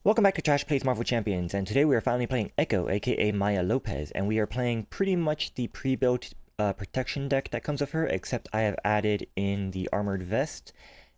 Welcome back to Trash Plays Marvel Champions, and today we are finally playing Echo, aka Maya Lopez, and we are playing pretty much the pre-built protection deck that comes with her, except I have added in the Armored Vest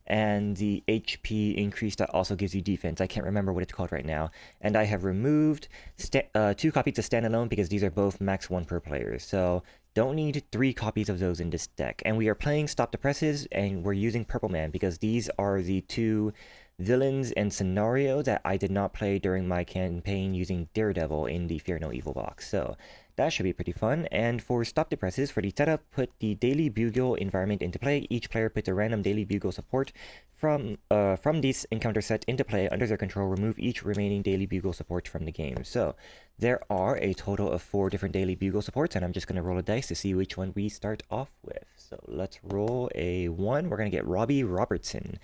and the HP increase that also gives you defense. I can't remember what it's called right now. And I have removed 2 copies of Standalone because these are both max 1 per player, so don't need 3 copies of those in this deck. And we are playing Stop the Presses, and we're using Purple Man because these are the 2 villains and scenario that I did not play during my campaign using Daredevil in the Fear No Evil box. So that should be pretty fun. And for Stop the Presses, for the setup, put the Daily Bugle environment into play. Each player puts a random Daily Bugle support from this encounter set into play under their control. Remove each remaining Daily Bugle support from the game. So there are a total of 4 different Daily Bugle supports, and I'm just going to roll a dice to see which one we start off with. So let's roll a 1. We're going to get Robbie Robertson.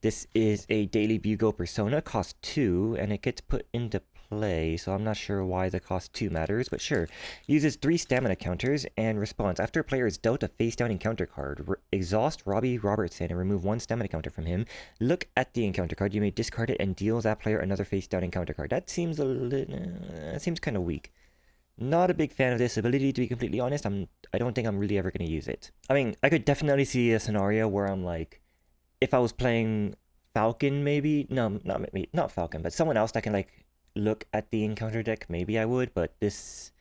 This is a Daily Bugle persona, cost 2, and it gets put into play, so I'm not sure why the cost 2 matters, but sure. Uses 3 stamina counters and responds. After a player is dealt a face-down encounter card, exhaust Robbie Robertson and remove 1 stamina counter from him. Look at the encounter card. You may discard it and deal that player another face-down encounter card. That seems kind of weak. Not a big fan of this ability, to be completely honest. I don't think I'm really ever going to use it. I mean, I could definitely see a scenario where I'm like, if I was playing Falcon, maybe not Falcon, but someone else that can like look at the encounter deck, maybe I would. But this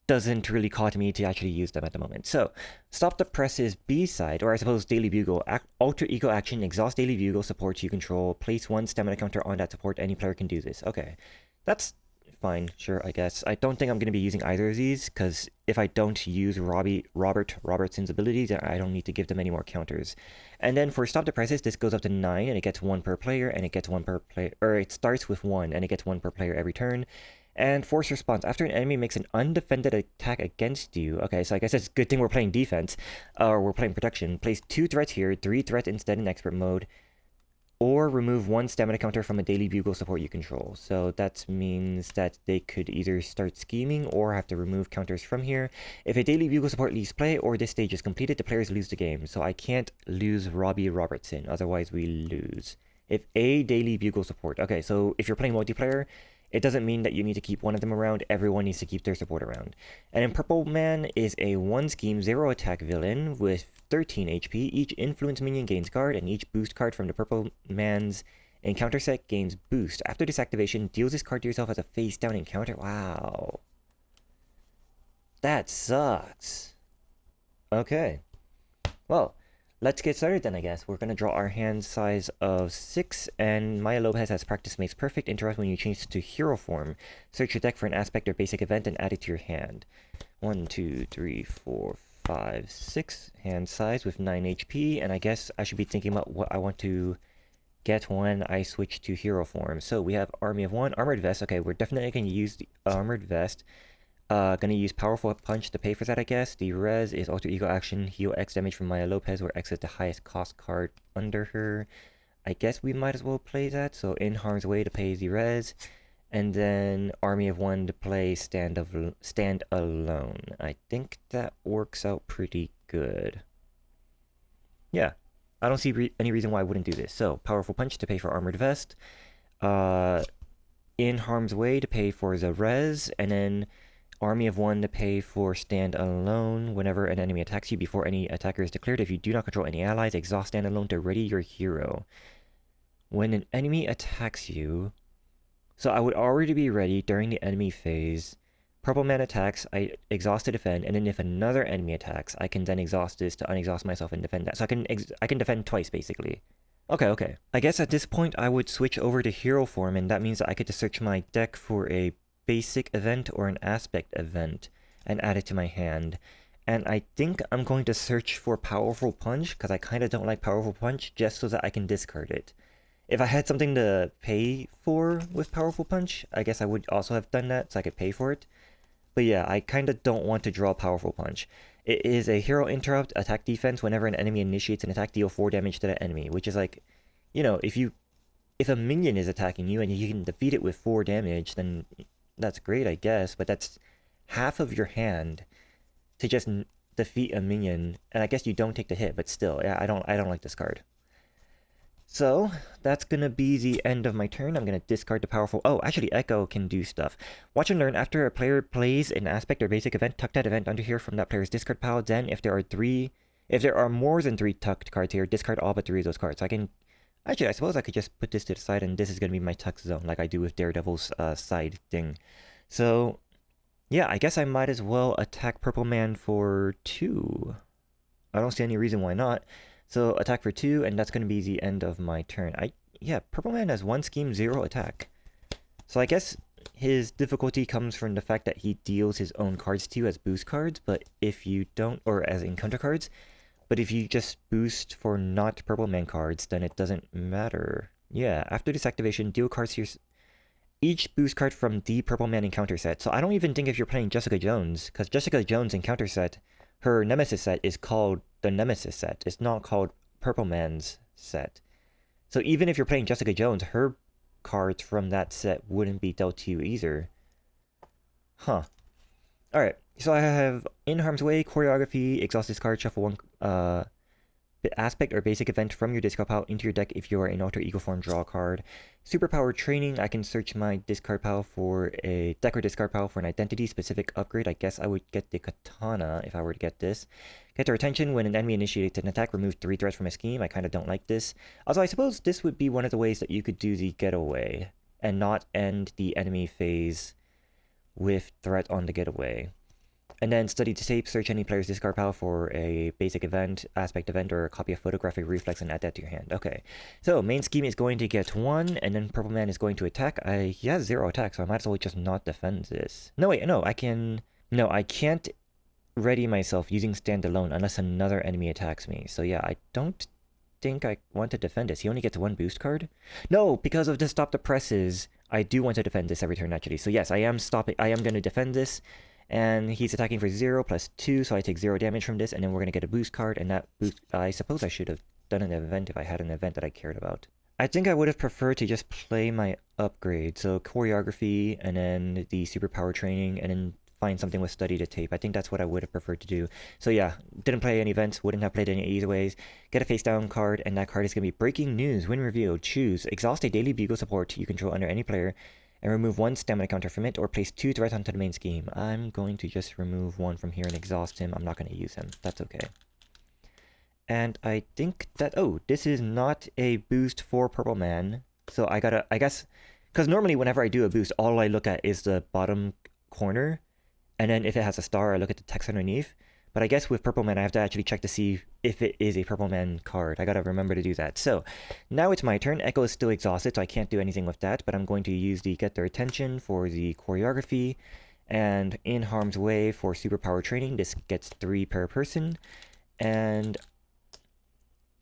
doesn't really call to me to actually use them at the moment. So, Stop the Presses B side, or I suppose Daily Bugle, alter ego action, exhaust Daily Bugle supports you control, place 1 stamina counter on that support. Any player can do this. Okay, that's fine, sure, I guess. I don't think I'm going to be using either of these, because if I don't use Robertson's abilities, then I don't need to give them any more counters. And then for Stop the Presses, this goes up to 9, and it gets 1 per player, and it gets 1 per player, or it starts with 1, and it gets 1 per player every turn. And Force Response, after an enemy makes an undefended attack against you, okay, so I guess it's a good thing we're playing defense, or we're playing protection, place 2 threats here, 3 threats instead in expert mode, or remove 1 stamina counter from a Daily Bugle support you control. So that means that they could either start scheming or have to remove counters from here. If a Daily Bugle support leaves play or this stage is completed, the players lose the game. So I can't lose Robbie Robertson, otherwise we lose. If a Daily Bugle support, okay, so if you're playing multiplayer, it doesn't mean that you need to keep one of them around. Everyone needs to keep their support around. And then Purple Man is a 1 scheme, 0 attack villain with 13 HP. Each influence minion gains guard, and each boost card from the Purple Man's encounter set gains boost. After this activation, deals this card to yourself as a face down encounter. Wow. That sucks. Okay. Well, let's get started then, I guess. We're going to draw our hand size of 6, and Maya Lopez has Practice Makes Perfect. Interrupt when you change to hero form. Search your deck for an aspect or basic event and add it to your hand. 1, 2, 3, 4, 5, 6 hand size with 9 HP, and I guess I should be thinking about what I want to get when I switch to hero form. So we have Army of 1, Armored Vest. Okay, we're definitely going to use the Armored Vest. Gonna use Powerful Punch to pay for that, I guess. The res is Alter Ego action, heal X damage from Maya Lopez, where X is the highest cost card under her. I guess we might as well play that, so In Harm's Way to pay the res. And then Army of 1 to play Stand Alone. I think that works out pretty good. Yeah, I don't see any reason why I wouldn't do this. So, Powerful Punch to pay for Armored Vest. In Harm's Way to pay for the res, and then Army of 1 to pay for Stand Alone whenever an enemy attacks you before any attacker is declared. If you do not control any allies, exhaust Stand Alone to ready your hero. When an enemy attacks you, so I would already be ready during the enemy phase. Purple Man attacks, I exhaust to defend, and then if another enemy attacks, I can then exhaust this to unexhaust myself and defend that. So I can defend twice, basically. Okay. I guess at this point I would switch over to hero form, and that means that I get to search my deck for a basic event or an aspect event and add it to my hand. And I think I'm going to search for Powerful Punch, because I kind of don't like Powerful Punch, just so that I can discard it. If I had something to pay for with Powerful Punch, I guess I would also have done that so I could pay for it. But yeah, I kind of don't want to draw Powerful Punch. It is a hero interrupt, attack defense. Whenever an enemy initiates an attack, deal 4 damage to that enemy, which is like, you know, if a minion is attacking you and you can defeat it with 4 damage, then that's great, I guess, but that's half of your hand to just defeat a minion, and I guess you don't take the hit, but still, yeah, I don't like this card. So that's gonna be the end of my turn. I'm gonna discard the powerful. Oh, actually, Echo can do stuff. Watch and learn. After a player plays an aspect or basic event, tuck that event under here from that player's discard pile. Then, if there are more than 3 tucked cards here, discard all but 3 of those cards. So I can. Actually, I suppose I could just put this to the side, and this is gonna be my tuck zone, like I do with Daredevil's side thing. So, yeah, I guess I might as well attack Purple Man for 2. I don't see any reason why not. So attack for 2, and that's going to be the end of my turn. Yeah, Purple Man has 1 scheme, 0 attack. So I guess his difficulty comes from the fact that he deals his own cards to you as boost cards, but if you don't, or as encounter cards, but if you just boost for not Purple Man cards, then it doesn't matter. Yeah, after this activation, deal cards to each boost card from the Purple Man encounter set. So I don't even think if you're playing Jessica Jones, because Jessica Jones encounter set, her Nemesis set is called the Nemesis set. It's not called Purple Man's set. So even if you're playing Jessica Jones, her cards from that set wouldn't be dealt to you either. Huh. Alright, so I have In Harm's Way, Choreography, exhaust this card, shuffle 1 aspect or basic event from your discard pile into your deck if you are in alter ego form, draw a card. Superpower Training, I can search my discard pile for a deck or discard pile for an identity specific upgrade. I guess I would get the Katana if I were to get this. Get their attention when an enemy initiates an attack, remove 3 threats from a scheme. I kind of don't like this. Also, I suppose this would be one of the ways that you could do the getaway and not end the enemy phase with threat on the getaway. And then study the tape, search any player's discard pile for a basic event, aspect event, or a copy of photographic reflex and add that to your hand. Okay, so main scheme is going to get 1, and then Purple Man is going to attack. He has 0 attack, so I might as well just not defend this. No, wait, no, I can... No, I can't ready myself using standalone unless another enemy attacks me. So yeah, I don't think I want to defend this. He only gets 1 boost card? No, because of the stop the presses, I do want to defend this every turn actually. So yes, I am going to defend this. And he's attacking for 0 plus 2, so I take 0 damage from this, and then we're going to get a boost card, and that boost... I suppose I should have done an event if I had an event that I cared about. I think I would have preferred to just play my upgrade, so Choreography, and then the Superpower Training, and then find something with Study the Tape. I think that's what I would have preferred to do. So yeah, didn't play any events, wouldn't have played any either ways. Get a face down card, and that card is going to be Breaking News. When revealed, choose. Exhaust a daily Bugle support you control under any player, and remove 1 stamina counter from it, or place 2 threats onto the main scheme. I'm going to just remove 1 from here and exhaust him. I'm not going to use him. That's okay. And I think that... Oh, this is not a boost for Purple Man. So I guess... Because normally whenever I do a boost, all I look at is the bottom corner. And then if it has a star, I look at the text underneath. But I guess with Purple Man, I have to actually check to see if it is a Purple Man card. I gotta remember to do that. So, now it's my turn. Echo is still exhausted, so I can't do anything with that. But I'm going to use the Get Their Attention for the Choreography. And In Harm's Way for Superpower Training. This gets 3 per person. And...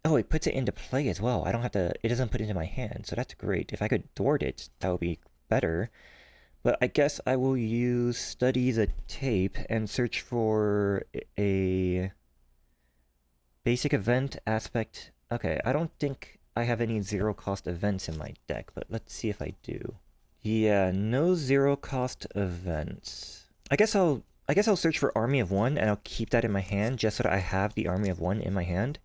Oh, it puts it into play as well. I don't have to... It doesn't put it into my hand, so that's great. If I could thwart it, that would be better. But I guess I will use Study the Tape and search for a basic event aspect. Okay, I don't think I have any 0 cost events in my deck, but let's see if I do. Yeah, no 0 cost events. I guess I'll search for Army of 1 and I'll keep that in my hand just so that I have the Army of 1 in my hand.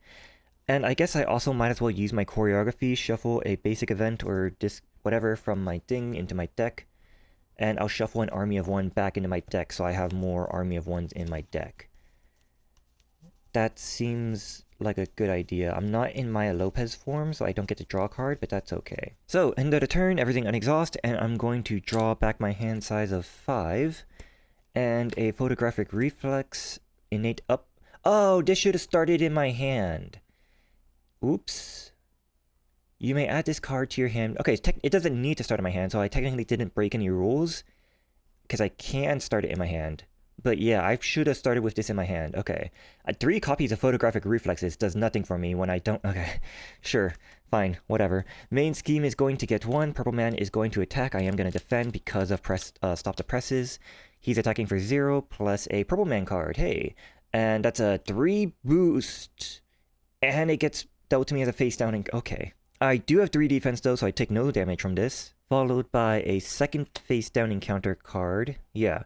And I guess I also might as well use my Choreography, shuffle a basic event or whatever from my thing into my deck. And I'll shuffle an Army of 1 back into my deck so I have more Army of 1s in my deck. That seems like a good idea. I'm not in Maya Lopez form, so I don't get to draw a card, but that's okay. So, end of the turn, everything unexhaust, and I'm going to draw back my hand size of 5. And a Photographic Reflex, innate up... Oh, this should have started in my hand. Oops. You may add this card to your hand. Okay, it doesn't need to start in my hand, so I technically didn't break any rules. Because I can start it in my hand. But yeah, I should have started with this in my hand. Okay. 3 copies of Photographic Reflexes does nothing for me when I don't... Okay, sure. Fine, whatever. Main scheme is going to get 1. Purple Man is going to attack. I am going to defend because of Stop the Presses. He's attacking for 0 plus a Purple Man card. Hey. And that's a 3 boost. And it gets dealt to me as a face down. And okay. I do have 3 defense though, so I take no damage from this. Followed by a second face down encounter card. Yeah.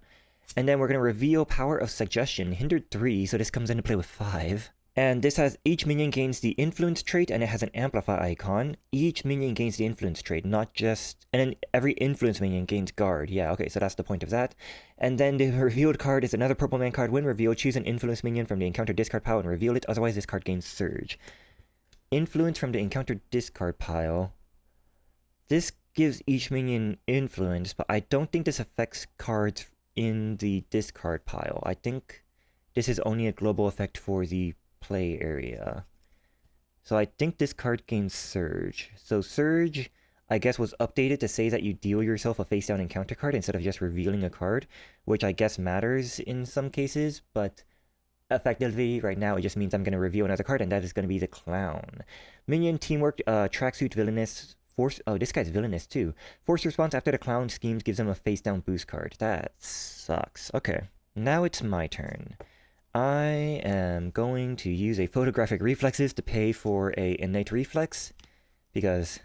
And then we're going to reveal Power of Suggestion. Hindered 3, so this comes into play with 5. And this has each minion gains the influence trait, and it has an amplify icon. Each minion gains the influence trait, not just... And then every influence minion gains guard. Yeah, okay, so that's the point of that. And then the revealed card is another purple man card. When revealed, choose an influence minion from the encounter discard pile and reveal it. Otherwise, this card gains Surge. Influence from the encounter discard pile. This gives each minion influence, but I don't think this affects cards in the discard pile. I think this is only a global effect for the play area. So I think this card gains Surge. So Surge, I guess, was updated to say that you deal yourself a face-down encounter card instead of just revealing a card, which I guess matters in some cases, but effectively, right now, it just means I'm going to reveal another card, and that is going to be the Clown. Minion Teamwork, Tracksuit Villainous, Force... Oh, this guy's Villainous, too. Force response after the Clown schemes gives him a face-down boost card. That sucks. Okay, now it's my turn. I am going to use a Photographic Reflexes to pay for a Innate Reflex, because,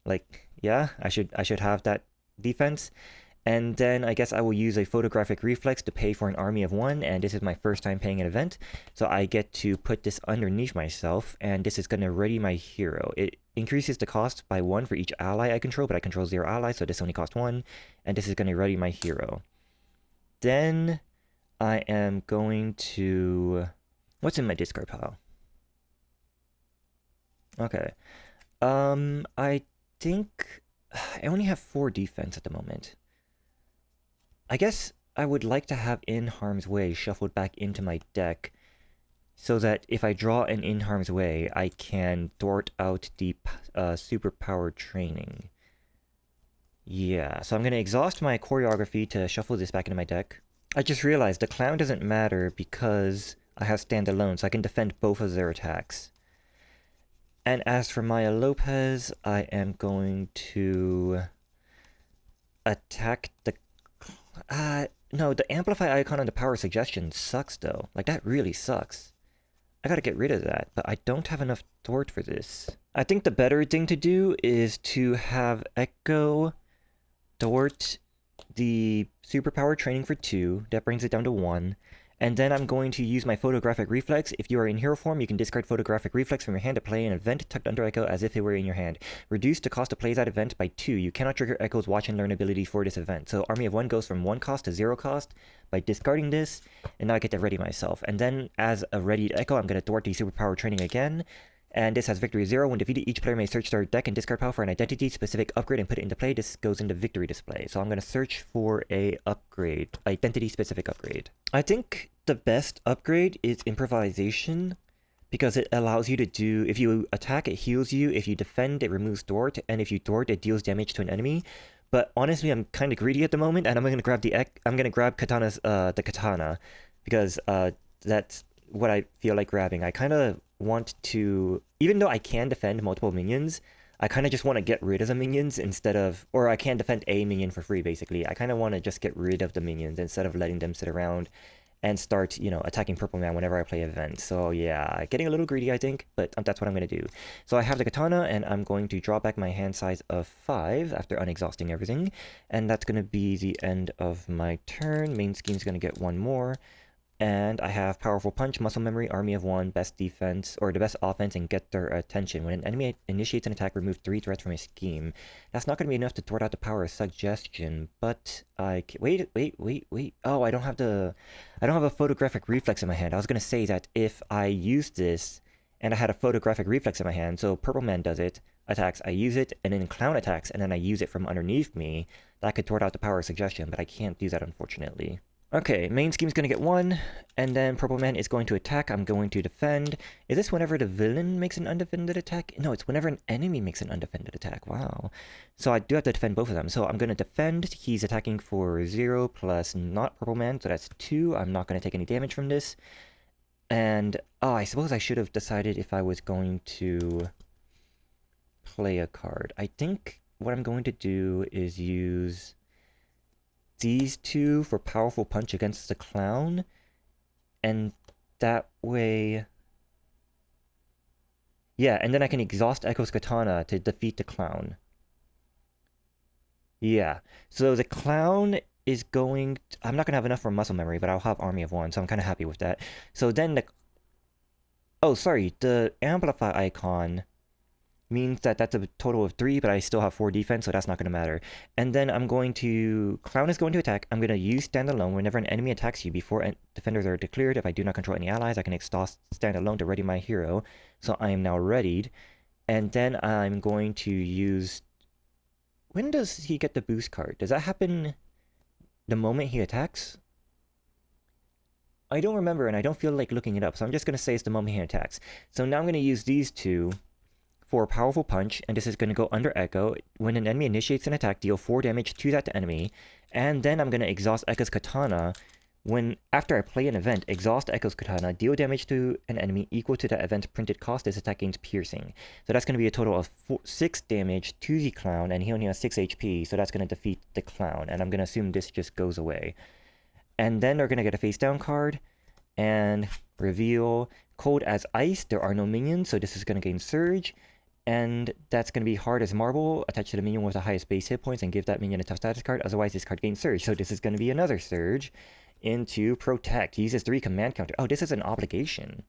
like, yeah, I should have that defense. And then I guess I will use a Photographic Reflex to pay for an army of 1, and this is my first time paying an event, so I get to put this underneath myself, and this is going to ready my hero. It increases the cost by 1 for each ally I control, but I control 0 allies, so this only costs 1, and this is going to ready my hero. Then I am going to... What's in my discard pile? Okay. I think I only have 4 defense at the moment. I guess I would like to have In Harm's Way shuffled back into my deck so that if I draw an In Harm's Way, I can thwart out the superpower training. Yeah, so I'm going to exhaust my choreography to shuffle this back into my deck. I just realized the Clown doesn't matter because I have standalone, so I can defend both of their attacks. And as for Maya Lopez, I am going to attack the... no, the Amplify icon on the Power Suggestion sucks, though. Like, that really sucks. I gotta get rid of that, but I don't have enough thwart for this. I think the better thing to do is to have Echo thwart the superpower training for 2. That brings it down to 1. And then I'm going to use my Photographic Reflex. If you are in hero form, you can discard Photographic Reflex from your hand to play an event tucked under Echo as if it were in your hand. Reduce the cost to play that event by 2. You cannot trigger Echo's Watch and Learn ability for this event. So Army of 1 goes from 1 cost to 0 cost by discarding this, and now I get to ready myself. And then as a readied Echo, I'm going to thwart the superpower training again. And this has victory 0. When defeated, each player may search their deck and discard pile for an identity-specific upgrade and put it into play. This goes into victory display. So I'm going to search for a upgrade, identity-specific upgrade. I think the best upgrade is improvisation, because it allows you to do, if you attack, it heals you. If you defend, it removes thwart. And if you thwart, it deals damage to an enemy. But honestly, I'm kind of greedy at the moment, and I'm going to grab Katana's, the Katana, because that's what I feel like grabbing. I kind of want to, even though I can defend multiple minions, I kind of just want to get rid of the minions instead of, or I can defend a minion for free, basically. I kind of want to just get rid of the minions instead of letting them sit around and start, you know, attacking Purple Man whenever I play events. So yeah, getting a little greedy, I think, but that's what I'm going to do. So I have the Katana, and I'm going to draw back my hand size of 5 after unexhausting everything, and that's going to be the end of my turn. Main Scheme's going to get 1 more. And I have Powerful Punch, Muscle Memory, Army of 1, Best Defense, or the Best Offense, and Get Their Attention. When an enemy initiates an attack, remove 3 threats from a scheme. That's not going to be enough to thwart out the Power of Suggestion, but I... Wait. Oh, I don't have a Photographic Reflex in my hand. I was going to say that if I used this, and I had a Photographic Reflex in my hand, so Purple Man does it, attacks, I use it, and then Clown attacks, and then I use it from underneath me, that could thwart out the Power of Suggestion, but I can't do that, unfortunately. Okay, Main Scheme's going to get 1, and then Purple Man is going to attack. I'm going to defend. Is this whenever the villain makes an undefended attack? No, it's whenever an enemy makes an undefended attack. Wow. So I do have to defend both of them. So I'm going to defend. He's attacking for 0 plus not Purple Man, so that's 2. I'm not going to take any damage from this. And, oh, I suppose I should have decided if I was going to play a card. I think what I'm going to do is use these 2 for Powerful Punch against the Clown, and that way, yeah, and then I can exhaust Echo's Katana to defeat the Clown. Yeah, so the Clown is going I'm not going to have enough for Muscle Memory, but I'll have Army of 1, so I'm kind of happy with that. So then Oh, sorry, the amplify icon means that that's a total of 3, but I still have 4 defense, so that's not going to matter. And then I'm going to... Clown is going to attack. I'm going to use Stand Alone. Whenever an enemy attacks you before defenders are declared, if I do not control any allies, I can exhaust Stand Alone to ready my hero. So I am now readied. And then I'm going to use... When does he get the boost card? Does that happen the moment he attacks? I don't remember, and I don't feel like looking it up, so I'm just going to say it's the moment he attacks. So now I'm going to use these two for a powerful punch, and this is going to go under Echo. When an enemy initiates an attack, deal 4 damage to that enemy, and then I'm going to exhaust Echo's Katana. After I play an event, exhaust Echo's Katana, deal damage to an enemy equal to the event's printed cost. This attack gains piercing. So that's going to be a total of 6 damage to the clown, and he only has 6 HP, so that's going to defeat the clown, and I'm going to assume this just goes away. And then they're going to get a face down card and reveal Cold as Ice. There are no minions, so this is going to gain Surge. And that's going to be Hard as Marble, attached to the minion with the highest base hit points and give that minion a tough status card. Otherwise, this card gains Surge. So this is going to be another Surge into Protect. He uses 3 command counters. Oh, this is an obligation.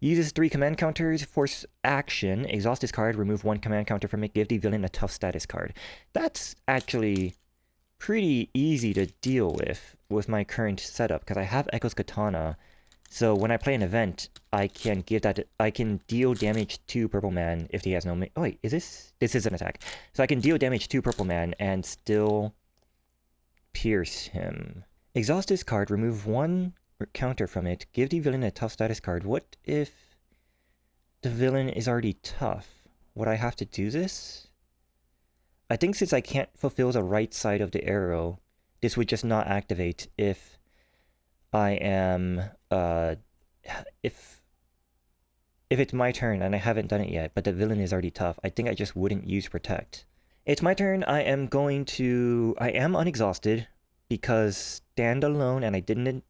Uses 3 command counters, force action, exhaust this card, remove 1 command counter from it, give the villain a tough status card. That's actually pretty easy to deal with my current setup, because I have Echo's Katana. So when I play an event, I can deal damage to Purple Man if he has no... Oh wait, this is an attack. So I can deal damage to Purple Man and still pierce him. Exhaust this card, remove 1 counter from it, give the villain a tough status card. What if the villain is already tough? Would I have to do this? I think since I can't fulfill the right side of the arrow, this would just not activate if I am, if it's my turn and I haven't done it yet, but the villain is already tough. I think I just wouldn't use Protect. It's my turn. I am unexhausted because Stand Alone, and I didn't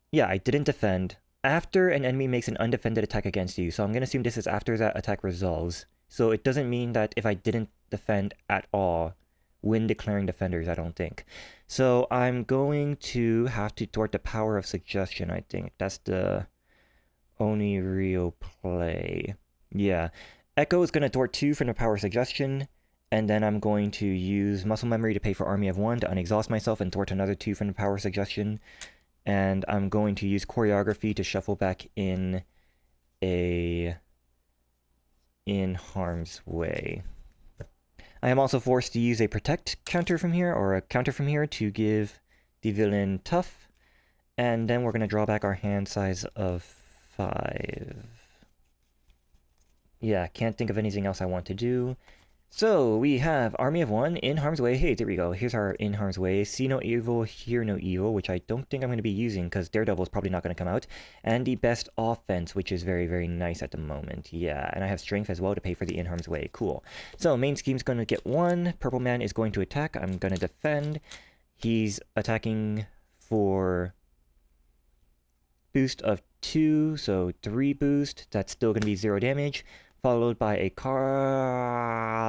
defend. After an enemy makes an undefended attack against you, so I'm going to assume this is after that attack resolves. So it doesn't mean that if I didn't defend at all, when declaring defenders, I don't think. So I'm going to have to thwart the power of suggestion, I think. That's the only real play. Yeah. Echo is going to thwart 2 from the power of suggestion, and then I'm going to use muscle memory to pay for Army of 1 to unexhaust myself and thwart another 2 from the power of suggestion. And I'm going to use choreography to shuffle back in harm's way. I am also forced to use a Protect counter from here, or a counter from here, to give the villain tough. And then we're going to draw back our hand size of 5. Yeah, can't think of anything else I want to do. So we have Army of 1, In Harm's Way. Hey, there we go. Here's our In Harm's Way. See No Evil, Hear No Evil, which I don't think I'm going to be using because Daredevil is probably not going to come out. And the Best Offense, which is very, very nice at the moment. Yeah, and I have Strength as well to pay for the In Harm's Way. Cool. So main scheme's going to get 1. Purple Man is going to attack. I'm going to defend. He's attacking for boost of 2, so 3 boost. That's still going to be 0 damage. Followed by a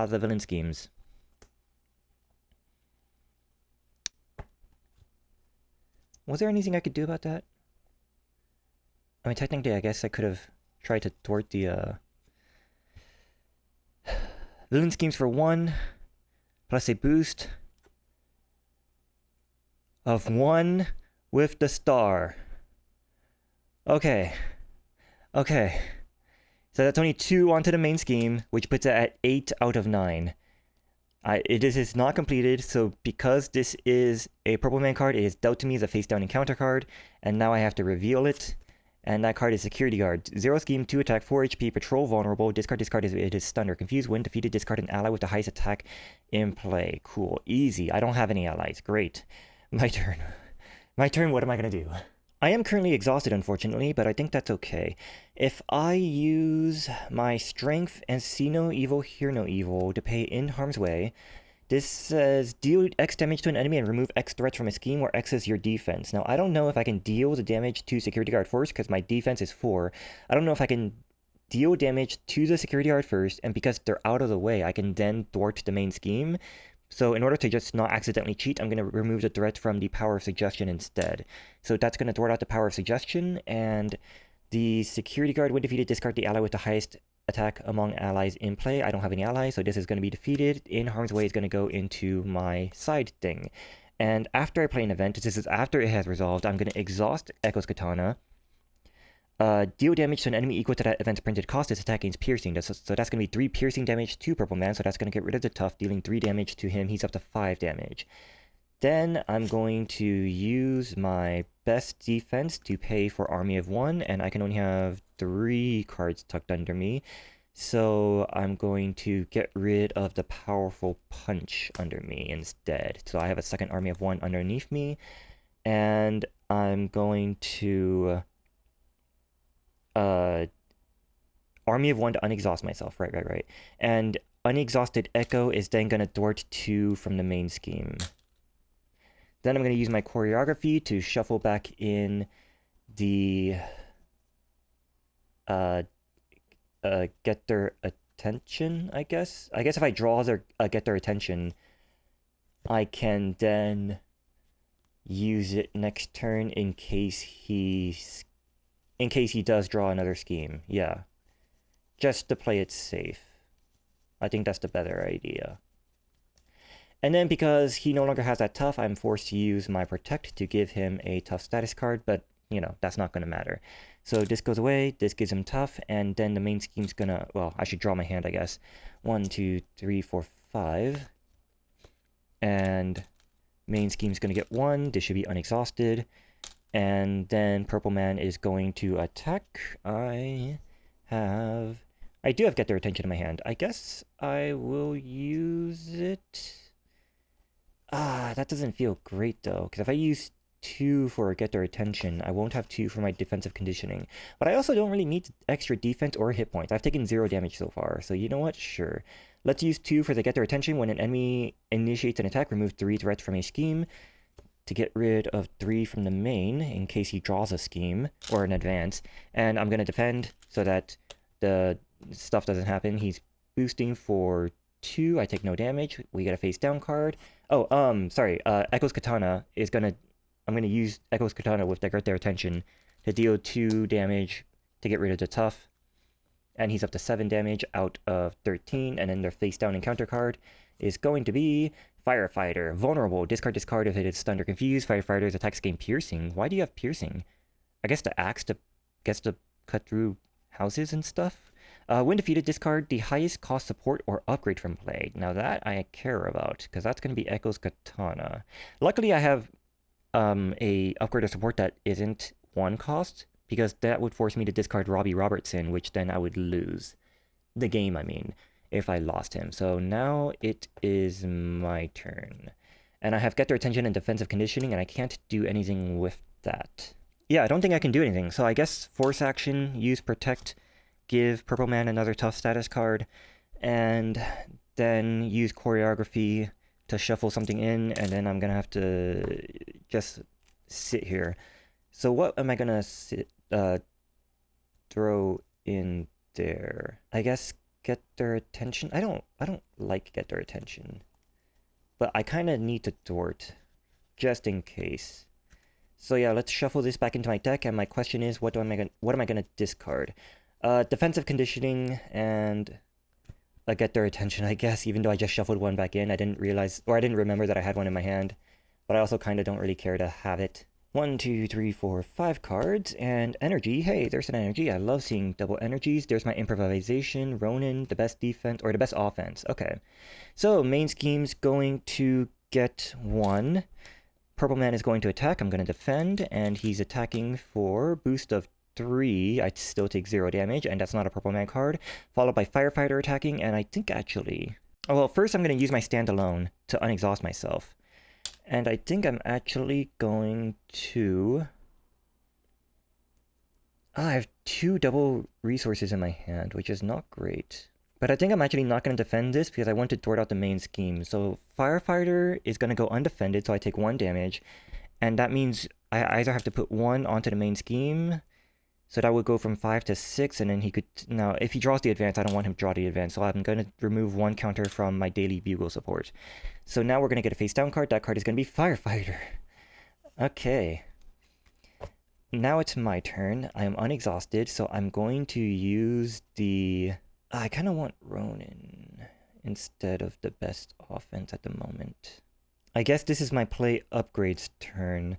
the villain schemes. Was there anything I could do about that? I mean, technically, I guess I could have tried to thwart the villain schemes for 1, plus a boost of 1 with the star. Okay. Okay. So that's only 2 onto the main scheme, which puts it at 8 out of 9. This is not completed, so because this is a Purple Man card, it is dealt to me as a face down encounter card, and now I have to reveal it. And that card is Security Guard. 0 scheme, 2 attack, 4 HP, patrol vulnerable. Discard it is stunned or confused. When defeated, discard an ally with the highest attack in play. Cool. Easy. I don't have any allies. Great. My turn. My turn, what am I going to do? I am currently exhausted, unfortunately, but I think that's okay. If I use my Strength and See No Evil, Hear No Evil to pay In Harm's Way, this says deal X damage to an enemy and remove X threats from a scheme where X is your defense. Now, I don't know if I can deal the damage to Security Guard first because my defense is 4. I don't know if I can deal damage to the Security Guard first, and because they're out of the way, I can then thwart the main scheme. So in order to just not accidentally cheat, I'm going to remove the threat from the power of suggestion instead. So that's going to thwart out the power of suggestion, and The security guard, when defeated, discard the ally with the highest attack among allies in play. I don't have any allies, so this is going to be defeated. In harm's way is going to go into my side thing. And after I play an event, this is after it has resolved, I'm going to exhaust Echo's Katana. Deal damage to an enemy equal to that event's printed cost. This attack gains piercing. So that's going to be 3 piercing damage to Purple Man. So that's going to get rid of the tough, dealing 3 damage to him. He's up to 5 damage. Then I'm going to use my best defense to pay for Army of 1. And I can only have 3 cards tucked under me. So I'm going to get rid of the powerful punch under me instead. So I have a second Army of 1 underneath me. And I'm going to... Army of 1 to unexhaust myself. Right. And unexhausted Echo is then going to thwart 2 from the main scheme. Then I'm going to use my choreography to shuffle back in the get their attention, I guess. I guess if I draw their get their attention, I can then use it next turn in case he does draw another scheme. Yeah. Just to play it safe. I think that's the better idea. And then because he no longer has that tough, I'm forced to use my protect to give him a tough status card, but, you know, that's not going to matter. So this goes away, this gives him tough, and then the main scheme's gonna, well, I should draw my hand, I guess. 1, 2, 3, 4, 5. And main scheme's gonna get 1, this should be unexhausted. And then Purple Man is going to attack. I do have Get Their Attention in my hand. I guess I will use it. That doesn't feel great though, because if I use 2 for Get Their Attention, I won't have 2 for my defensive conditioning. But I also don't really need extra defense or hit points. I've taken 0 damage so far, so you know what? Sure. Let's use 2 for the Get Their Attention. When an enemy initiates an attack, remove 3 threats from a scheme to get rid of 3 from the main in case he draws a scheme or an advance. And I'm going to defend so that the stuff doesn't happen. He's boosting for 2. I take no damage. We get a face down card. Oh, sorry. Echo's Katana is going to... I'm going to use Echo's Katana with Get Their Attention to deal 2 damage to get rid of the tough. And he's up to 7 damage out of 13. And then their face down encounter card is going to be Firefighter. Vulnerable. Discard this card if it is stunned or confused. Firefighter's attacks gain piercing. Why do you have piercing? I guess the axe gets to cut through houses and stuff. When defeated, discard the highest cost support or upgrade from play. Now that I care about, because that's going to be Echo's Katana. Luckily, I have a upgrade or support that isn't 1 cost, because that would force me to discard Robbie Robertson, which then I would lose the game, I mean, if I lost him. So now it is my turn. And I have Get Their Attention and Defensive Conditioning, and I can't do anything with that. Yeah, I don't think I can do anything. So I guess Force Action, use Protect, give Purple Man another tough status card, and then use Choreography to shuffle something in, and then I'm gonna have to just sit here. So what am I gonna throw in there? I guess Get Their Attention. I don't like Get Their Attention, but I kind of need to thwart just in case. So yeah, let's shuffle this back into my deck, and my question is, what am I gonna discard? Defensive Conditioning and Get Their Attention, I guess, even though I just shuffled 1 back in. I didn't realize, or I didn't remember that I had 1 in my hand, but I also kind of don't really care to have it. 1, 2, 3, 4, 5 cards, and energy. Hey, there's an energy. I love seeing double energies. There's my improvisation, Ronin, the best defense, or the best offense. Okay. So, main scheme's going to get 1. Purple Man is going to attack. I'm going to defend, and he's attacking for boost of 3. I still take 0 damage, and that's not a Purple Man card. Followed by Firefighter attacking, and I think actually... Oh, well, first I'm going to use my standalone to unexhaust myself. And I think I'm actually going to... I have 2 double resources in my hand, which is not great. But I think I'm actually not going to defend this because I want to thwart out the main scheme. So Firefighter is going to go undefended, so I take 1 damage. And that means I either have to put 1 onto the main scheme, so that would go from 5 to 6, and then he could... Now, if he draws the advance, I don't want him to draw the advance, so I'm going to remove 1 counter from my daily Bugle support. So now we're going to get a face down card. That card is going to be Firefighter. Okay. Now it's my turn. I am unexhausted, so I'm going to use the... I kind of want Ronin instead of the best offense at the moment. I guess this is my play upgrades turn.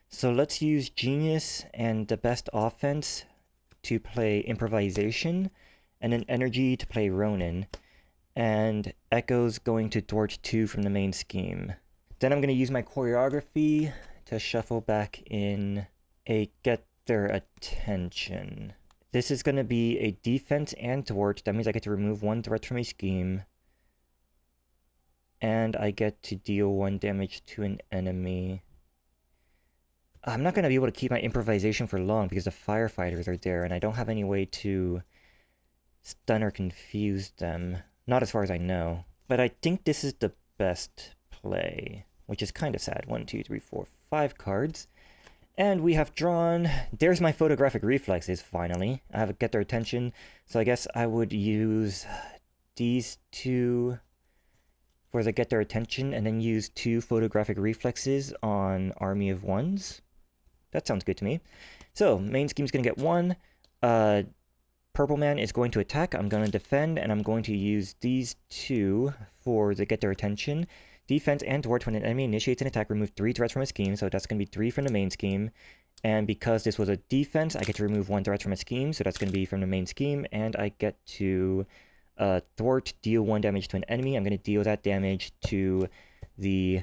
So let's use Genius and the best offense to play Improvisation, and then Energy to play Ronin, and Echo's going to thwart 2 from the main scheme. Then I'm going to use my choreography to shuffle back in a Get Their Attention. This is going to be a defense and thwart. That means I get to remove 1 threat from a scheme. And I get to deal 1 damage to an enemy. I'm not going to be able to keep my improvisation for long because the firefighters are there and I don't have any way to stun or confuse them. Not as far as I know. But I think this is the best play, which is kind of sad. 1, 2, 3, 4, 5 cards. And we have drawn... There's my photographic reflexes, finally. I have to Get Their Attention. So I guess I would use these 2 for the Get Their Attention, and then use 2 photographic reflexes on Army of Ones. That sounds good to me. So, main scheme's going to get 1. Purple Man is going to attack. I'm going to defend, and I'm going to use these 2 for the Get Their Attention. Defense and thwart. When an enemy initiates an attack, remove 3 threats from a scheme, so that's going to be 3 from the main scheme. And because this was a defense, I get to remove 1 threat from a scheme, so that's going to be from the main scheme, and I get to thwart, deal 1 damage to an enemy. I'm going to deal that damage to the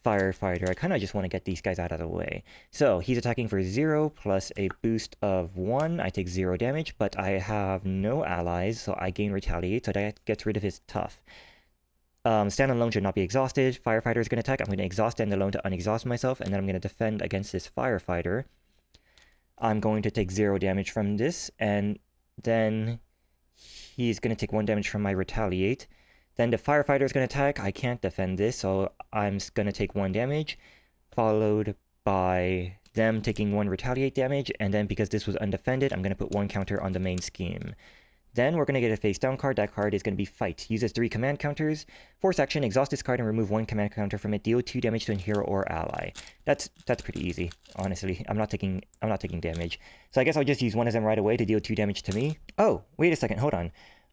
firefighter. I kind of just want to get these guys out of the way. So he's attacking for 0 plus a boost of 1. I take 0 damage, but I have no allies, so I gain retaliate, so that gets rid of his tough. Stand alone should not be exhausted. Firefighter is going to attack. I'm going to exhaust stand alone to unexhaust myself, and then I'm going to defend against this firefighter. I'm going to take 0 damage from this, and then he's going to take 1 damage from my retaliate. Then the firefighter is going to attack. I can't defend this, so I'm going to take 1 damage, followed by them taking 1 retaliate damage, and then because this was undefended, I'm going to put 1 counter on the main scheme. Then we're going to get a face down card. That card is going to be Fight. Uses 3 command counters. Force action, exhaust this card and remove 1 command counter from it. Deal 2 damage to a hero or ally. That's pretty easy, honestly. I'm not taking damage. So I guess I'll just use one of them right away to deal 2 damage to me. Oh, wait a second, hold on.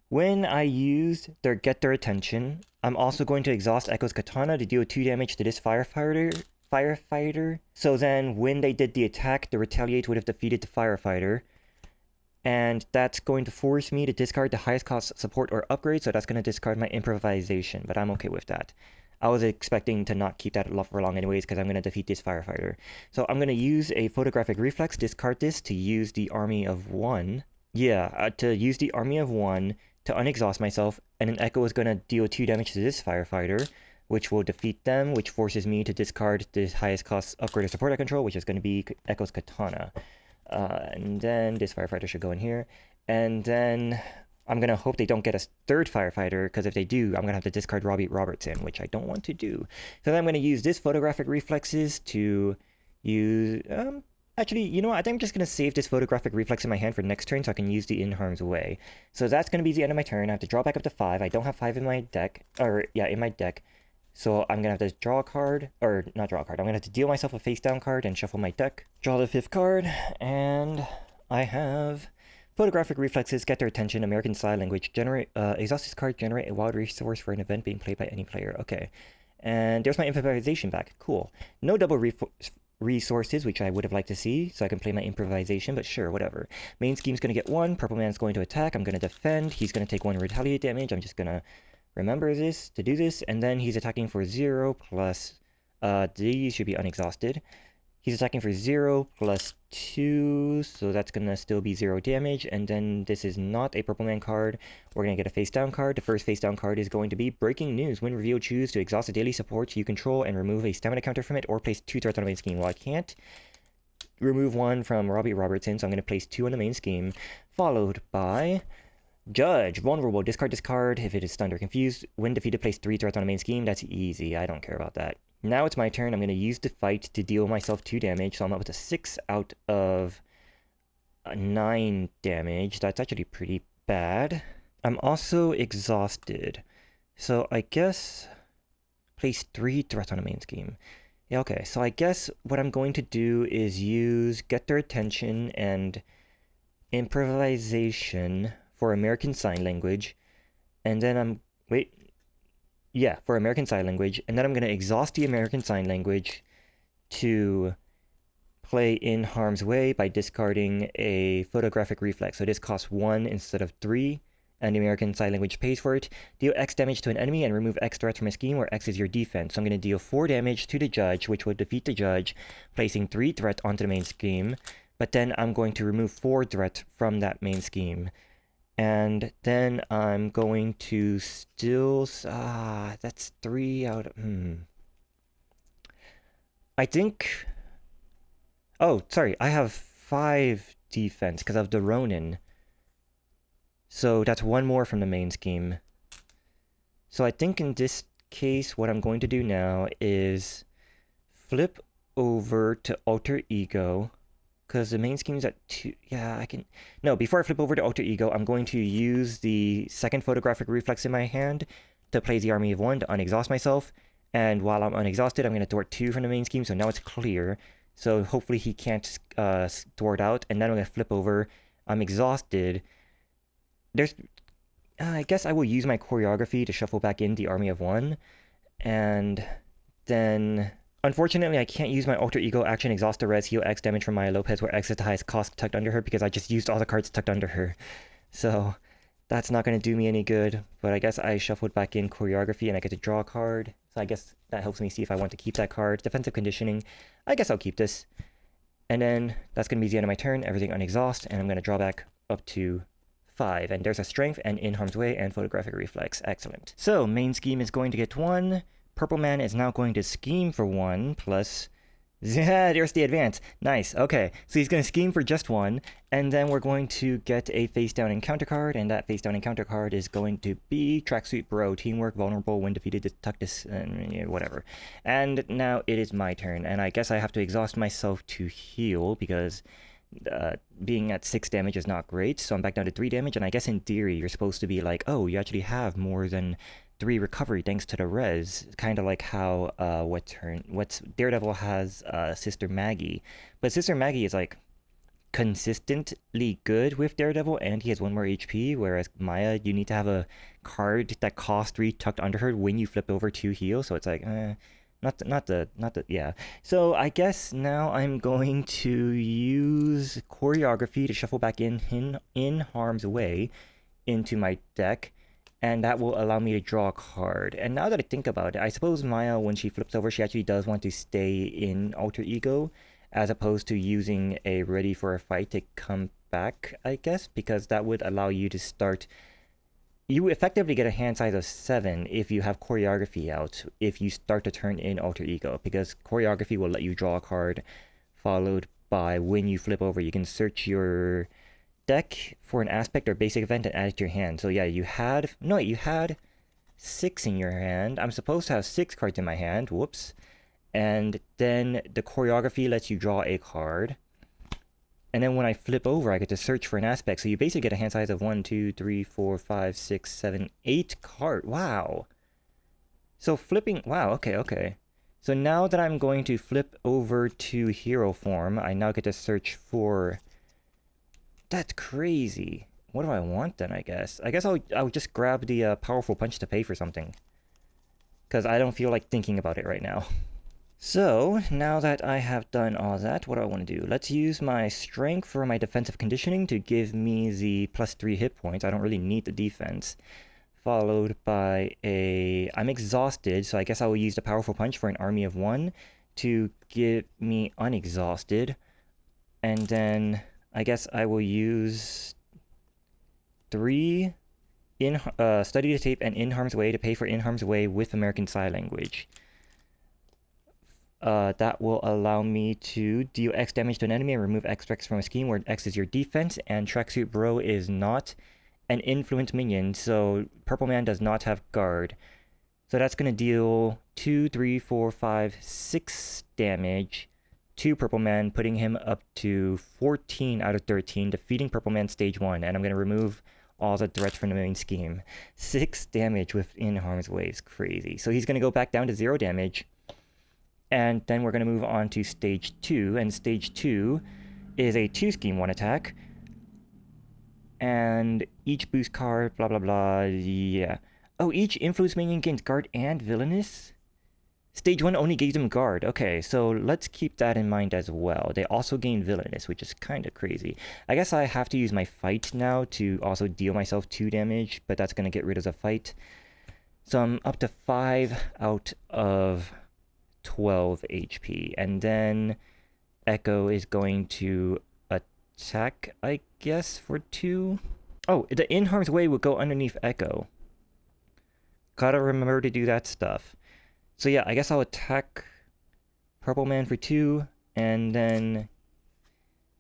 When I use their Get Their Attention, I'm also going to exhaust Echo's Katana to deal 2 damage to this firefighter. So then when they did the attack, the retaliate would have defeated the firefighter. And that's going to force me to discard the highest cost support or upgrade, so that's going to discard my improvisation, but I'm okay with that. I was expecting to not keep that for long anyways, because I'm going to defeat this firefighter. So I'm going to use a photographic reflex, discard this to use the Army of One. Yeah, to use the Army of One to unexhaust myself, and an Echo is going to deal 2 damage to this firefighter, which will defeat them, which forces me to discard the highest cost upgrade or support I control, which is going to be Echo's Katana. And then this firefighter should go in here. And then I'm going to hope they don't get a 3rd firefighter, because if they do, I'm going to have to discard Robbie Robertson, which I don't want to do. So then I'm going to use this photographic reflexes to use... actually, you know what? I think I'm just going to save this photographic reflex in my hand for next turn so I can use the In Harm's Way. So that's going to be the end of my turn. I have to draw back up to 5. I don't have 5 in my deck. In my deck. So I'm going to have to draw a card, or not draw a card, I'm going to have to deal myself a face down card and shuffle my deck. Draw the 5th card, and I have photographic reflexes, Get Their Attention, American Sign Language, exhaust this card, generate a wild resource for an event being played by any player. Okay. And there's my improvisation back. Cool. No double resources, which I would have liked to see, so I can play my improvisation, but sure, whatever. Main scheme's going to get 1, Purple Man's going to attack, I'm going to defend, he's going to take 1 retaliate damage, I'm just going to remember this to do this, and then he's attacking for 0 plus, these should be unexhausted. He's attacking for 0 plus 2, so that's gonna still be 0 damage, and then this is not a Purple Man card. We're gonna get a face down card. The first face down card is going to be Breaking News. When revealed, choose to exhaust a daily support you control and remove a stamina counter from it, or place 2 threats on the main scheme. Well, I can't remove 1 from Robbie Robertson, so I'm gonna place 2 on the main scheme, followed by Judge. Vulnerable. Discard this card if it is stunned or confused. When defeated, place 3 threats on a main scheme. That's easy. I don't care about that. Now it's my turn. I'm going to use the Fight to deal myself 2 damage. So I'm up to 6 out of 9 damage. That's actually pretty bad. I'm also exhausted. So I guess place 3 threats on a main scheme. Yeah, okay, so I guess what I'm going to do is use Get Their Attention and Improvisation for American Sign Language, and then wait, yeah, for American Sign Language, and then I'm going to exhaust the American Sign Language to play In Harm's Way by discarding a photographic reflex. So this costs 1 instead of 3, and the American Sign Language pays for it. Deal X damage to an enemy and remove X threats from a scheme where X is your defense. So I'm going to deal 4 damage to the judge, which will defeat the judge, placing 3 threat onto the main scheme. But then I'm going to remove 4 threat from that main scheme. And then I'm going to still... that's 3 out of... I think... Oh, sorry, I have 5 defense because of the Ronin. So that's 1 more from the main scheme. So I think in this case, what I'm going to do now is flip over to Alter Ego, because the main scheme is at 2. Yeah, I can... No, before I flip over to Alter Ego, I'm going to use the second photographic reflex in my hand to play the Army of 1 to unexhaust myself. And while I'm unexhausted, I'm going to thwart 2 from the main scheme, so now it's clear. So hopefully he can't thwart out, and then I'm going to flip over. I'm exhausted. I guess I will use my choreography to shuffle back in the Army of 1, and then... Unfortunately, I can't use my Alter Ego action Exhaust the Res heal X damage from Maya Lopez where X is the highest cost tucked under her because I just used all the cards tucked under her. So that's not going to do me any good, but I guess I shuffled back in choreography and I get to draw a card. So I guess that helps me see if I want to keep that card. Defensive conditioning, I guess I'll keep this. And then that's going to be the end of my turn, everything unexhaust, and I'm going to draw back up to 5. And there's a strength and In Harm's Way and photographic reflex. Excellent. So main scheme is going to get 1. Purple Man is now going to scheme for 1 plus... Yeah, there's the advance. Nice. Okay, so he's going to scheme for just 1, and then we're going to get a face-down encounter card, and that face-down encounter card is going to be Tracksuit Bro. Teamwork, vulnerable, when defeated, tuck this, whatever. And now it is my turn, and I guess I have to exhaust myself to heal, because being at 6 damage is not great, so I'm back down to 3 damage, and I guess in theory you're supposed to be like, oh, you actually have more than 3 recovery thanks to the res, kind of like how what's Daredevil has Sister Maggie, but Sister Maggie is like consistently good with Daredevil and he has 1 more HP, whereas Maya, you need to have a card that costs 3 tucked under her when you flip over to heal, so it's like not the yeah. So I guess now I'm going to use choreography to shuffle back in Harm's Way into my deck, and that will allow me to draw a card. And now that I think about it, I suppose Maya, when she flips over, she actually does want to stay in Alter Ego, as opposed to using a Ready for a Fight to come back, I guess, because that would allow you to start... You effectively get a hand size of 7 if you have choreography out, if you start to turn in Alter Ego, because choreography will let you draw a card, followed by when you flip over, you can search your deck for an aspect or basic event and add it to your hand. So yeah, you had 6 in your hand. I'm supposed to have 6 cards in my hand, whoops. And then the choreography lets you draw a card. And then when I flip over, I get to search for an aspect. So you basically get a hand size of 1, 2, 3, 4, 5, 6, 7, 8 cards. Wow. So flipping... Wow, okay. So now that I'm going to flip over to hero form, I now get to search for... That's crazy. What do I want then, I guess? I guess I'll just grab the powerful punch to pay for something. Because I don't feel like thinking about it right now. So, now that I have done all that, what do I want to do? Let's use my strength for my defensive conditioning to give me the +3 hit points. I don't really need the defense. Followed by a... I'm exhausted, so I guess I will use the powerful punch for an army of 1 to get me unexhausted. And then I guess I will use 3 Study the Tape and In Harm's Way to pay for In Harm's Way with American Sign Language. That will allow me to deal X damage to an enemy and remove X from a scheme where X is your defense, and Tracksuit Bro is not an influence minion, so Purple Man does not have guard. So that's going to deal 2, 3, 4, 5, 6 damage to Purple Man, putting him up to 14 out of 13, defeating Purple Man stage 1, and I'm going to remove all the threats from the main scheme. 6 damage within Harm's Way is crazy. So he's going to go back down to 0 damage. And then we're going to move on to stage 2, and stage 2 is a 2 scheme 1 attack. And each boost card, blah blah blah, yeah. Oh, each influence minion gains guard and villainous? Stage 1 only gave them guard. Okay, so let's keep that in mind as well. They also gain villainous, which is kind of crazy. I guess I have to use my fight now to also deal myself 2 damage, but that's going to get rid of the fight. So I'm up to 5 out of 12 HP. And then Echo is going to attack, I guess, for 2. Oh, the in harm's way would go underneath Echo. Gotta remember to do that stuff. So yeah, I guess I'll attack Purple Man for 2, and then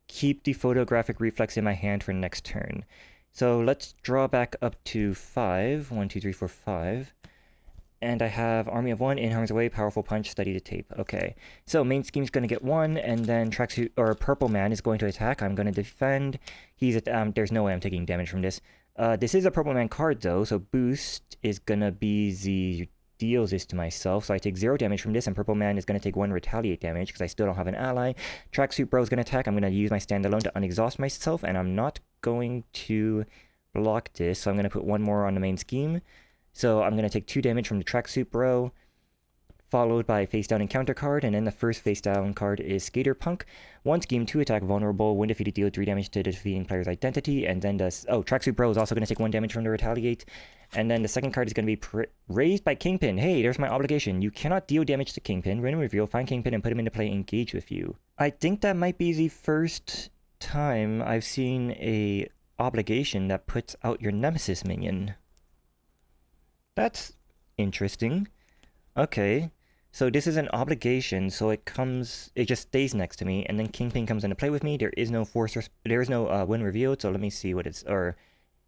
keep the photographic reflex in my hand for next turn. So let's draw back up to 5. 1, 2, 3, 4, 5. And I have Army of 1, in harm's way, powerful punch, study the tape. Okay, so main scheme's going to get 1, and then Tracksuit, or Purple Man is going to attack. I'm going to defend. He's at, there's no way I'm taking damage from this. This is a Purple Man card though, so boost is going to be the deals this to myself, so I take 0 damage from this, and Purple Man is going to take 1 retaliate damage because I still don't have an ally. Tracksuit Bro is going to attack. I'm going to use my standalone to unexhaust myself, and I'm not going to block this, so I'm going to put 1 more on the main scheme. So I'm going to take 2 damage from the Tracksuit Bro, followed by face down encounter card, and then the first face down card is Skater Punk. 1 scheme, 2 attack, vulnerable, when defeated deal 3 damage to the defeating player's identity, and then Tracksuit Bro is also going to take 1 damage from the retaliate. And then the second card is going to be raised by Kingpin. Hey, there's my obligation. You cannot deal damage to Kingpin. Random reveal, find Kingpin and put him into play, engage with you. I think that might be the first time I've seen a obligation that puts out your Nemesis minion. That's interesting. Okay, so this is an obligation, so it just stays next to me, and then Kingpin comes into play with me. There is no win revealed, so let me see what it's, or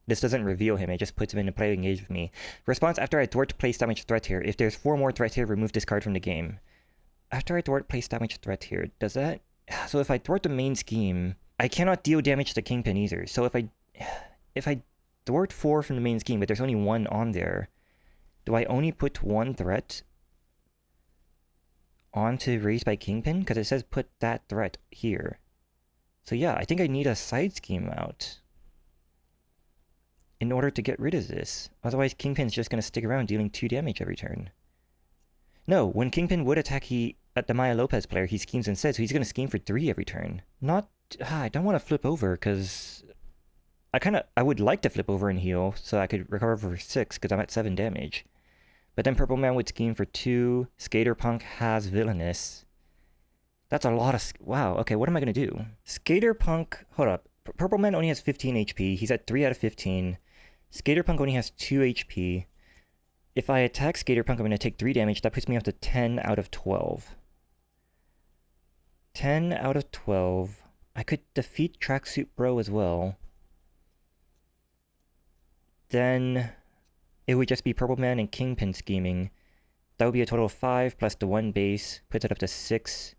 this doesn't reveal him, it just puts him into play, engage with me. Response, after I thwart place damage threat here. If there's 4 more threats here, remove this card from the game. After I thwart place damage threat here, does that, so if I thwart the main scheme, I cannot deal damage to Kingpin either. So if I thwart 4 from the main scheme, but there's only 1 on there, do I only put 1 threat onto raised by Kingpin? Because it says put that threat here. So yeah, I think I need a side scheme out in order to get rid of this. Otherwise, Kingpin's just going to stick around dealing 2 damage every turn. No, when Kingpin would attack at the Maya Lopez player, he schemes instead, so he's going to scheme for 3 every turn. I don't want to flip over, because I would like to flip over and heal, so I could recover for 6, because I'm at 7 damage. But then Purple Man would scheme for 2. Skater Punk has villainous. That's a lot of... Wow, okay, what am I going to do? Skater Punk... Hold up. Purple Man only has 15 HP. He's at 3 out of 15. Skater Punk only has 2 HP. If I attack Skater Punk, I'm going to take 3 damage. That puts me up to 10 out of 12. 10 out of 12. I could defeat Tracksuit Bro as well. Then it would just be Purple Man and Kingpin scheming. That would be a total of 5 plus the 1 base, puts it up to 6.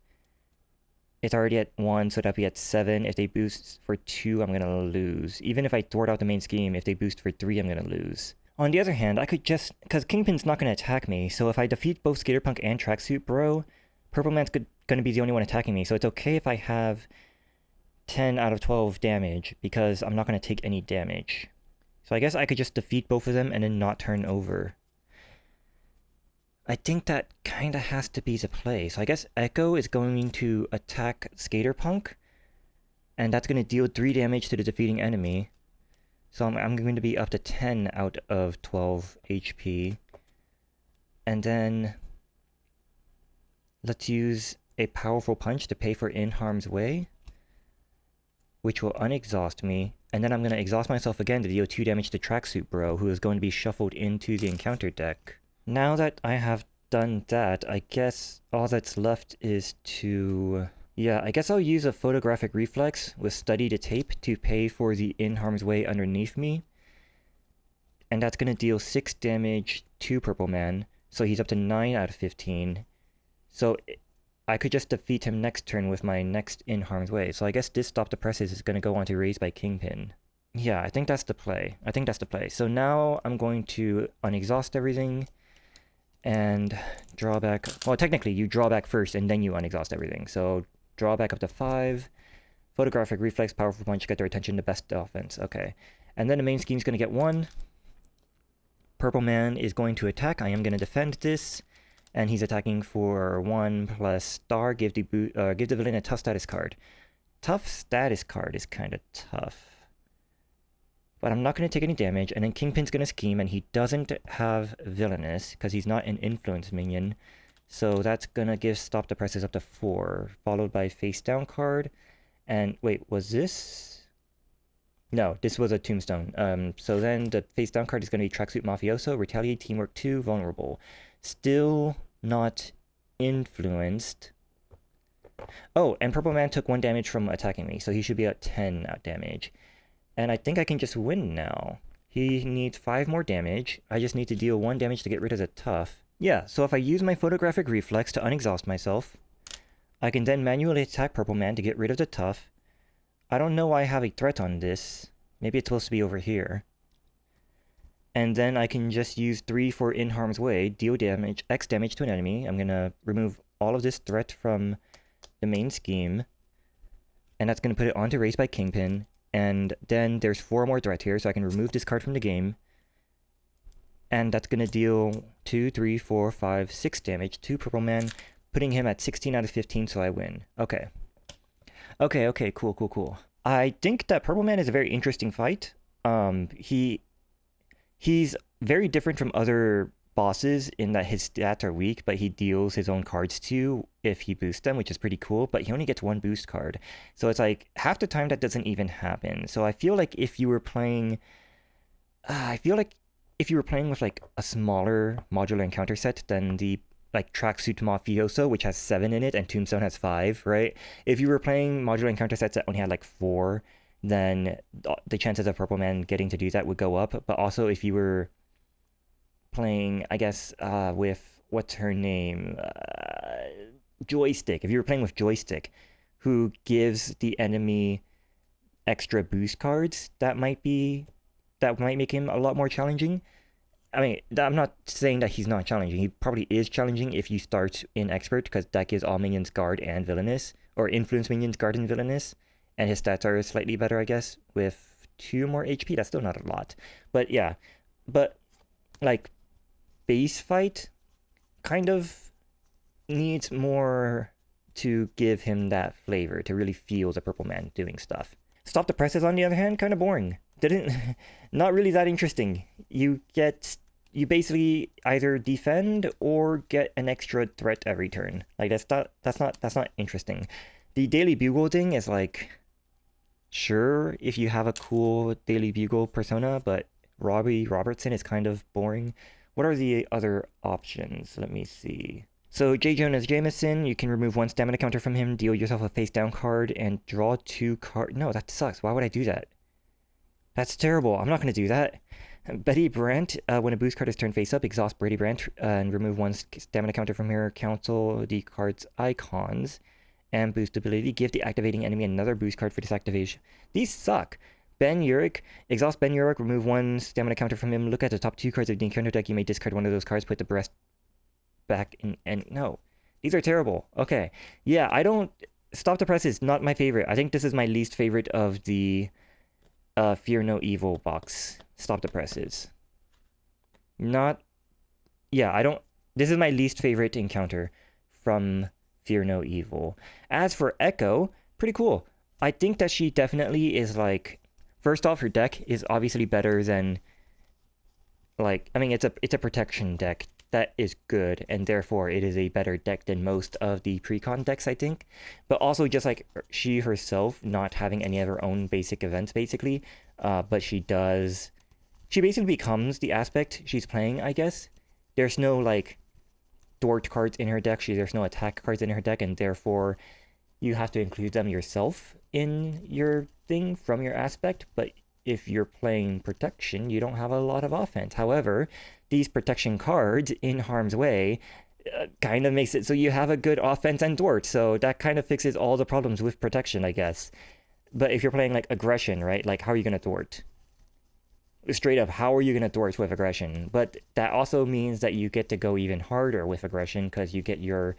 It's already at 1, so that'd be at 7. If they boost for 2, I'm gonna lose. Even if I thwart out the main scheme, if they boost for 3, I'm gonna lose. On the other hand, I could just... Because Kingpin's not gonna attack me, so if I defeat both Skater Punk and Tracksuit Bro, Purple Man's gonna be the only one attacking me, so it's okay if I have 10 out of 12 damage, because I'm not gonna take any damage. So I guess I could just defeat both of them and then not turn over. I think that kind of has to be the play. So I guess Echo is going to attack Skater Punk, and that's going to deal 3 damage to the defeating enemy. So I'm going to be up to 10 out of 12 HP. And then let's use a powerful punch to pay for in harm's way, which will unexhaust me. And then I'm going to exhaust myself again to deal 2 damage to Tracksuit Bro, who is going to be shuffled into the encounter deck. Now that I have done that, I guess all that's left is to... Yeah, I guess I'll use a photographic reflex with study the tape to pay for the in harm's way underneath me. And that's going to deal 6 damage to Purple Man, so he's up to 9 out of 15. So I could just defeat him next turn with my next in harm's way. So I guess this Stop the Presses is going to go on to raised by Kingpin. Yeah, I think that's the play. So now I'm going to unexhaust everything. and draw back. Well, technically, you draw back first and then you unexhaust everything. So draw back up to 5. Photographic Reflex, Powerful Punch, get their attention, the best offense. Okay. And then the main scheme's going to get 1. Purple Man is going to attack. I am going to defend this. And he's attacking for 1 plus star. Give the villain a tough status card. Tough status card is kind of tough. But I'm not going to take any damage. And then Kingpin's going to scheme. And he doesn't have Villainous because he's not an influence minion. So that's going to give Stop the Presses up to 4. Followed by Face Down card. And wait, was this? No, this was a Tombstone. So then the Face Down card is going to be Tracksuit Mafioso. Retaliate, Teamwork 2, Vulnerable. Still not influenced. Oh, and Purple Man took 1 damage from attacking me. So he should be at 10 damage. And I think I can just win now. He needs 5 more damage. I just need to deal 1 damage to get rid of the tough. Yeah, so if I use my Photographic Reflex to unexhaust myself, I can then manually attack Purple Man to get rid of the tough. I don't know why I have a threat on this. Maybe it's supposed to be over here. And then I can just use 3 for In Harm's Way, deal damage, X damage to an enemy. I'm going to remove all of this threat from the main scheme. And that's going to put it onto Race by Kingpin. And then there's 4 more threats here, so I can remove this card from the game. And that's going to deal 2, 3, 4, 5, 6 damage to Purple Man, putting him at 16 out of 15, so I win. Okay. Okay, cool. I think that Purple Man is a very interesting fight. He's very different from other bosses in that his stats are weak, but he deals his own cards to you if he boosts them, which is pretty cool, but he only gets 1 boost card. So it's like, half the time that doesn't even happen. So I feel like if you were playing... with like a smaller modular encounter set than the like Tracksuit Mafioso, which has 7 in it, and Tombstone has 5, right? If you were playing modular encounter sets that only had like 4, then the chances of Purple Man getting to do that would go up. But also if you were playing, I guess, with, what's her name? Joystick. If you were playing with Joystick, who gives the enemy extra boost cards, that might make him a lot more challenging. I mean, I'm not saying that he's not challenging. He probably is challenging if you start in Expert, because that gives all minions Guard and Villainous, or Influence minions Guard and Villainous, and his stats are slightly better, I guess, with 2 more HP. That's still not a lot. But yeah, but like base fight kind of needs more to give him that flavor, to really feel the Purple Man doing stuff. Stop the Presses, on the other hand, kind of boring. Not really that interesting. You basically either defend or get an extra threat every turn. Like that's not interesting. The Daily Bugle thing is like, sure, if you have a cool Daily Bugle persona, but Robbie Robertson is kind of boring. What are the other options? Let me see. So J. Jonah Jameson, you can remove 1 stamina counter from him, deal yourself a face down card, and draw 2 cards. No, that sucks. Why would I do that? That's terrible. I'm not going to do that. Betty Brant, when a boost card is turned face up, exhaust Brady Brant and remove 1 stamina counter from her. Cancel the card's icons and boost ability. Give the activating enemy another boost card for this activation. These suck. Ben Urich, exhaust Ben Urich, remove 1 stamina counter from him. Look at the top 2 cards of the encounter deck. You may discard one of those cards, put the rest back in. And no, these are terrible. Okay. Yeah, I don't... Stop the Press is not my favorite. I think this is my least favorite of the Fear No Evil box. Stop the Presses. Not... Yeah, I don't... This is my least favorite encounter from Fear No Evil. As for Echo, pretty cool. I think that she definitely is like... First off, her deck is obviously better than... Like, I mean, it's a protection deck that is good, and therefore it is a better deck than most of the pre-con decks, I think. But also just like she herself not having any of her own basic events, basically. But she basically becomes the aspect she's playing, I guess. There's no like thwart cards in her deck. There's no attack cards in her deck, and therefore you have to include them yourself in your thing from your aspect. But if you're playing protection, you don't have a lot of offense. However, these protection cards in Harm's Way kind of makes it so you have a good offense and thwart. So that kind of fixes all the problems with protection, I guess. But if you're playing like aggression, right? Like, how are you going to thwart? straight up, how are you going to thwart with aggression? But that also means that you get to go even harder with aggression because you get your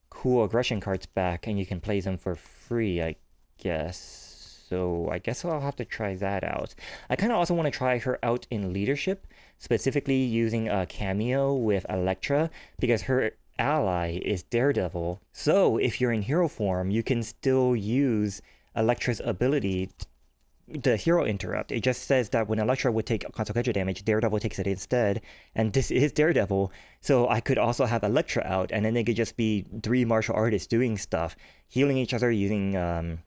cool aggression cards back and you can play them for free, I guess. So I guess I'll have to try that out. I kind of also want to try her out in leadership, specifically using a cameo with Elektra because her ally is Daredevil. So if you're in hero form, you can still use Elektra's ability, the hero interrupt. It just says that when Elektra would take consequential damage, Daredevil takes it instead, and this is Daredevil. So I could also have Elektra out, and then they could just be three martial artists doing stuff, healing each other using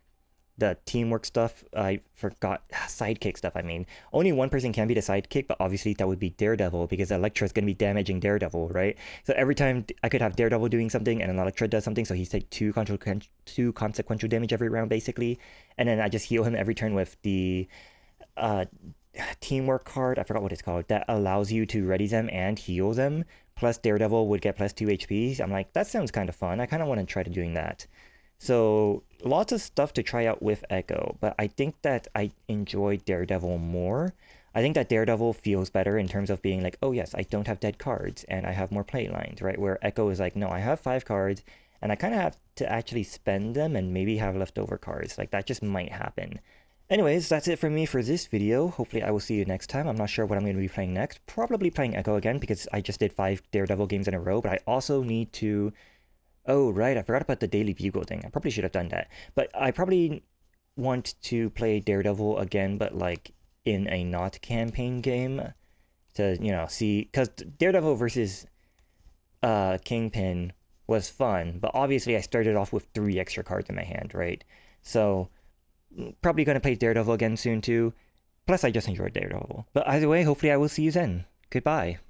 the teamwork stuff. I forgot sidekick stuff. I mean, only one person can be the sidekick, but obviously that would be Daredevil because Elektra is going to be damaging Daredevil, right? So every time I could have Daredevil doing something and then Elektra does something, so he's take two consequential damage every round basically, and then I just heal him every turn with the uh teamwork card. I forgot what it's called, that allows you to ready them and heal them. Plus Daredevil would get plus 2 HP. I'm like, that sounds kind of fun. I kind of want to try to doing that. So lots of stuff to try out with Echo, but I think that I enjoy Daredevil more. I think that Daredevil feels better in terms of being like, oh yes, I don't have dead cards and I have more play lines, right? Where Echo is like, no, I have 5 cards and I kind of have to actually spend them and maybe have leftover cards. Like that just might happen. Anyways, that's it for me for this video. Hopefully I will see you next time. I'm not sure what I'm going to be playing next. Probably playing Echo again because I just did 5 Daredevil games in a row, but I also need to... Oh, right, I forgot about the Daily Bugle thing. I probably should have done that. But I probably want to play Daredevil again, but like in a not campaign game to, you know, see, because Daredevil versus Kingpin was fun, but obviously I started off with 3 extra cards in my hand, right? So probably going to play Daredevil again soon too. Plus I just enjoyed Daredevil. But either way, hopefully I will see you then. Goodbye.